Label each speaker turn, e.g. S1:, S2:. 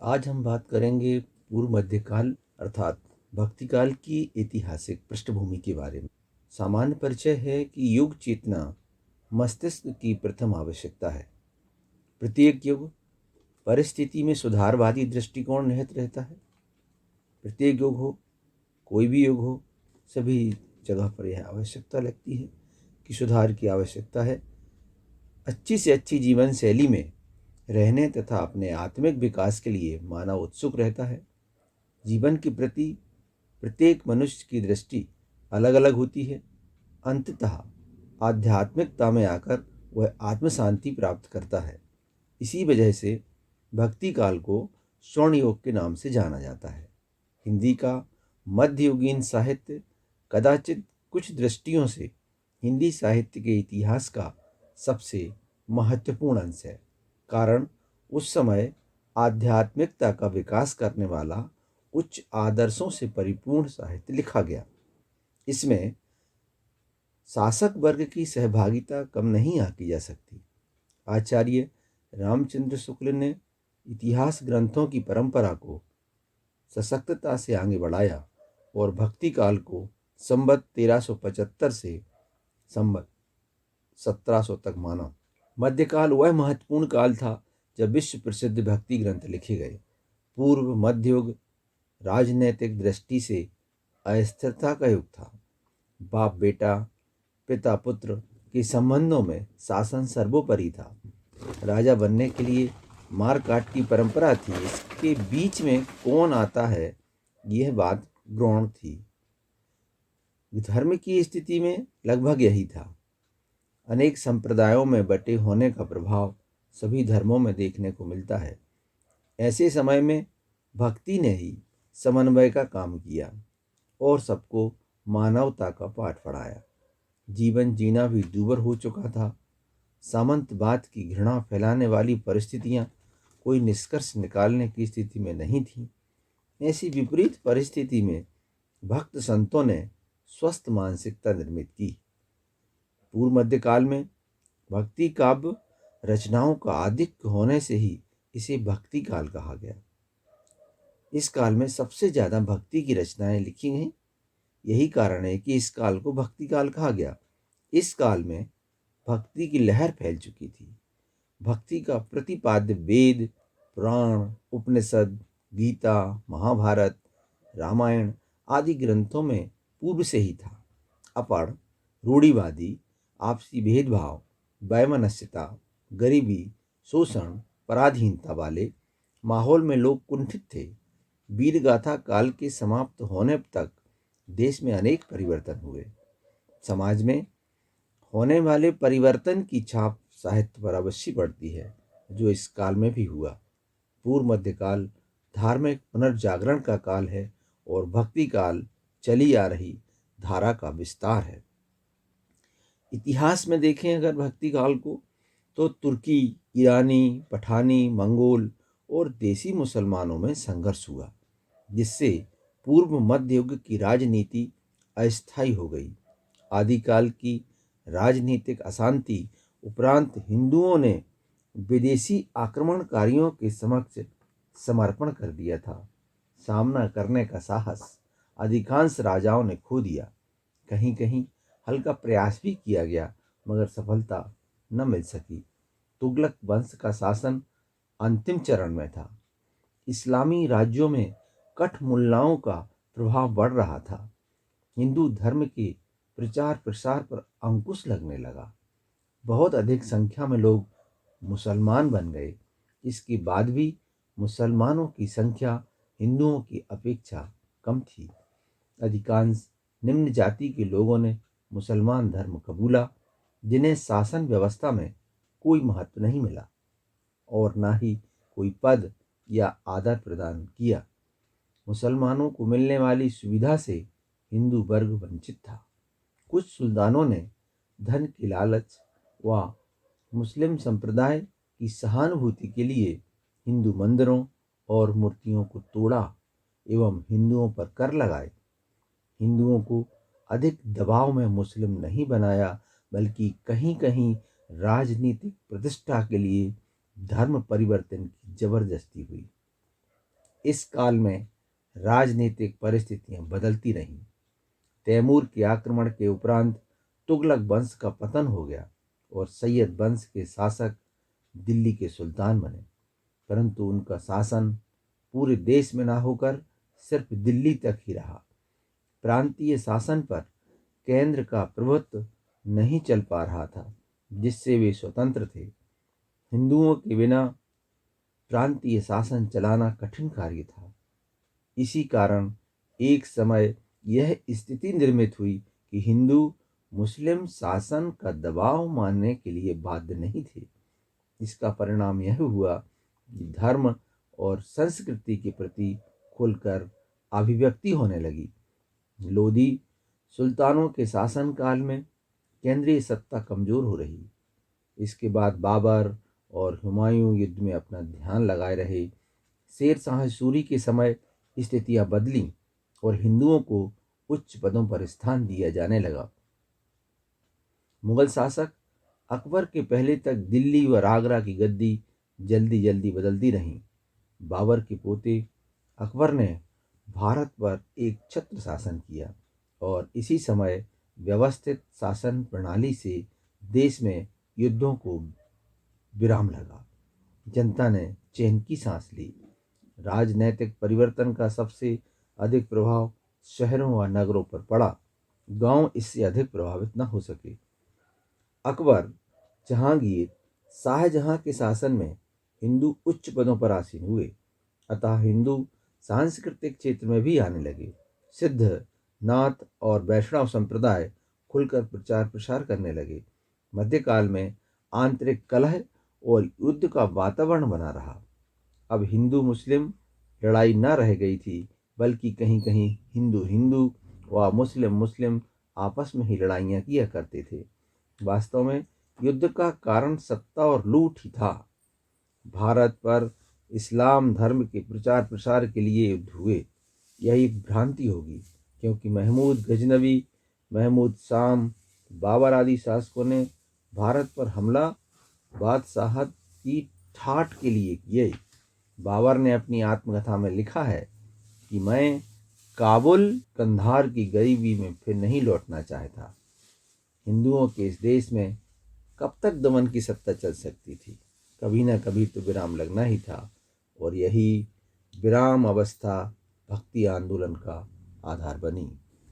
S1: आज हम बात करेंगे पूर्व मध्यकाल अर्थात भक्ति काल की ऐतिहासिक पृष्ठभूमि के बारे में। सामान्य परिचय है कि युग चेतना मस्तिष्क की प्रथम आवश्यकता है। प्रत्येक युग परिस्थिति में सुधारवादी दृष्टिकोण निहित रहता है। प्रत्येक युग हो, कोई भी युग हो, सभी जगह पर यह आवश्यकता लगती है कि सुधार की आवश्यकता है। अच्छी से अच्छी जीवन शैली में रहने तथा अपने आत्मिक विकास के लिए मानव उत्सुक रहता है। जीवन के प्रति प्रत्येक मनुष्य की दृष्टि अलग अलग होती है। अंततः आध्यात्मिकता में आकर वह आत्म शांति प्राप्त करता है। इसी वजह से भक्ति काल को स्वर्ण युग के नाम से जाना जाता है। हिंदी का मध्ययुगीन साहित्य कदाचित कुछ दृष्टियों से हिंदी साहित्य के इतिहास का सबसे महत्वपूर्ण अंश है। कारण उस समय आध्यात्मिकता का विकास करने वाला उच्च आदर्शों से परिपूर्ण साहित्य लिखा गया। इसमें शासक वर्ग की सहभागिता कम नहीं आंकी जा सकती। आचार्य रामचंद्र शुक्ल ने इतिहास ग्रंथों की परंपरा को सशक्तता से आगे बढ़ाया और भक्ति काल को संवत 1375 से संवत 1700 तक माना। मध्यकाल वह महत्वपूर्ण काल था जब विश्व प्रसिद्ध भक्ति ग्रंथ लिखे गए। पूर्व मध्ययुग राजनैतिक दृष्टि से अस्थिरता का युग था। बाप बेटा, पिता पुत्र के संबंधों में शासन सर्वोपरि था। राजा बनने के लिए मार काट की परंपरा थी। इसके बीच में कौन आता है, यह बात गौण थी। धर्म की स्थिति में लगभग यही था। अनेक संप्रदायों में बटे होने का प्रभाव सभी धर्मों में देखने को मिलता है। ऐसे समय में भक्ति ने ही समन्वय का काम किया और सबको मानवता का पाठ पढ़ाया। जीवन जीना भी दूभर हो चुका था। सामंतवाद की घृणा फैलाने वाली परिस्थितियां कोई निष्कर्ष निकालने की स्थिति में नहीं थीं। ऐसी विपरीत परिस्थिति में भक्त संतों ने स्वस्थ मानसिकता निर्मित की। पूर्व मध्यकाल में भक्ति काव्य रचनाओं का आधिक्य होने से ही इसे भक्ति काल कहा गया। इस काल में सबसे ज़्यादा भक्ति की रचनाएं लिखी गईं। यही कारण है कि इस काल को भक्ति काल कहा गया। इस काल में भक्ति की लहर फैल चुकी थी। भक्ति का प्रतिपाद्य वेद, पुराण, उपनिषद, गीता, महाभारत, रामायण आदि ग्रंथों में पूर्व से ही था। अपढ़, रूढ़िवादी, आपसी भेदभाव, वैमनस्यता, गरीबी, शोषण, पराधीनता वाले माहौल में लोग कुंठित थे। वीरगाथा काल के समाप्त होने तक देश में अनेक परिवर्तन हुए। समाज में होने वाले परिवर्तन की छाप साहित्य पर अवश्य पड़ती है, जो इस काल में भी हुआ। पूर्व मध्यकाल धार्मिक पुनर्जागरण का काल है और भक्ति काल चली आ रही धारा का विस्तार है। इतिहास में देखें अगर भक्ति काल को, तो तुर्की, ईरानी, पठानी, मंगोल और देसी मुसलमानों में संघर्ष हुआ, जिससे पूर्व मध्य युग की राजनीति अस्थायी हो गई। आदिकाल की राजनीतिक अशांति उपरांत हिंदुओं ने विदेशी आक्रमणकारियों के समक्ष समर्पण कर दिया था। सामना करने का साहस अधिकांश राजाओं ने खो दिया। कहीं कहीं हल्का प्रयास भी किया गया, मगर सफलता न मिल सकी। तुगलक वंश का शासन अंतिम चरण में था। इस्लामी राज्यों में कठ मुल्लाओं का प्रभाव बढ़ रहा था। हिंदू धर्म के प्रचार प्रसार पर अंकुश लगने लगा। बहुत अधिक संख्या में लोग मुसलमान बन गए। इसके बाद भी मुसलमानों की संख्या हिंदुओं की अपेक्षा कम थी। अधिकांश निम्न जाति के लोगों ने मुसलमान धर्म कबूला, जिन्हें शासन व्यवस्था में कोई महत्व नहीं मिला और ना ही कोई पद या आदर प्रदान किया। मुसलमानों को मिलने वाली सुविधा से हिंदू वर्ग वंचित था। कुछ सुल्तानों ने धन की लालच व मुस्लिम संप्रदाय की सहानुभूति के लिए हिंदू मंदिरों और मूर्तियों को तोड़ा एवं हिंदुओं पर कर लगाए। हिंदुओं को अधिक दबाव में मुस्लिम नहीं बनाया, बल्कि कहीं कहीं राजनीतिक प्रतिष्ठा के लिए धर्म परिवर्तन की जबरदस्ती हुई। इस काल में राजनीतिक परिस्थितियां बदलती रहीं। तैमूर के आक्रमण के उपरांत तुगलक वंश का पतन हो गया और सैयद वंश के शासक दिल्ली के सुल्तान बने, परंतु उनका शासन पूरे देश में ना होकर सिर्फ दिल्ली तक ही रहा। प्रांतीय शासन पर केंद्र का प्रभुत्व नहीं चल पा रहा था, जिससे वे स्वतंत्र थे। हिंदुओं के बिना प्रांतीय शासन चलाना कठिन कार्य था। इसी कारण एक समय यह स्थिति निर्मित हुई कि हिंदू मुस्लिम शासन का दबाव मानने के लिए बाध्य नहीं थे। इसका परिणाम यह हुआ कि धर्म और संस्कृति के प्रति खुलकर अभिव्यक्ति होने लगी। लोधी सुल्तानों के शासनकाल में केंद्रीय सत्ता कमजोर हो रही। इसके बाद बाबर और हुमायूं युद्ध में अपना ध्यान लगाए रहे। शेर शाह सूरी के समय स्थितियां बदलीं और हिंदुओं को उच्च पदों पर स्थान दिया जाने लगा। मुगल शासक अकबर के पहले तक दिल्ली व आगरा की गद्दी जल्दी जल्दी बदलती रहीं। बाबर के पोते अकबर ने भारत पर एक छत्र शासन किया और इसी समय व्यवस्थित शासन प्रणाली से देश में युद्धों को विराम लगा। जनता ने चैन की सांस ली। राजनैतिक परिवर्तन का सबसे अधिक प्रभाव शहरों व नगरों पर पड़ा। गांव इससे अधिक प्रभावित न हो सके। अकबर, जहांगीर, शाहजहां के शासन में हिंदू उच्च पदों पर आसीन हुए, अतः हिंदू सांस्कृतिक क्षेत्र में भी आने लगे। सिद्ध, नाथ और वैष्णव संप्रदाय खुलकर प्रचार प्रसार करने लगे। मध्यकाल में आंतरिक कलह और युद्ध का वातावरण बना रहा। अब हिंदू मुस्लिम लड़ाई न रह गई थी, बल्कि कहीं कहीं हिंदू हिंदू व मुस्लिम मुस्लिम आपस में ही लड़ाइयाँ किया करते थे। वास्तव में युद्ध का कारण सत्ता और लूट ही था। भारत पर इस्लाम धर्म के प्रचार प्रसार के लिए युद्ध हुए, यही भ्रांति होगी, क्योंकि महमूद गजनवी, महमूद शाम, बाबर आदि शासकों ने भारत पर हमला बादशाहत की ठाठ के लिए किए। बाबर ने अपनी आत्मकथा में लिखा है कि मैं काबुल कंधार की गरीबी में फिर नहीं लौटना चाहता। हिंदुओं के इस देश में कब तक दमन की सत्ता चल सकती थी? कभी ना कभी तो विराम लगना ही था, और यही विराम अवस्था भक्ति आंदोलन का आधार बनी।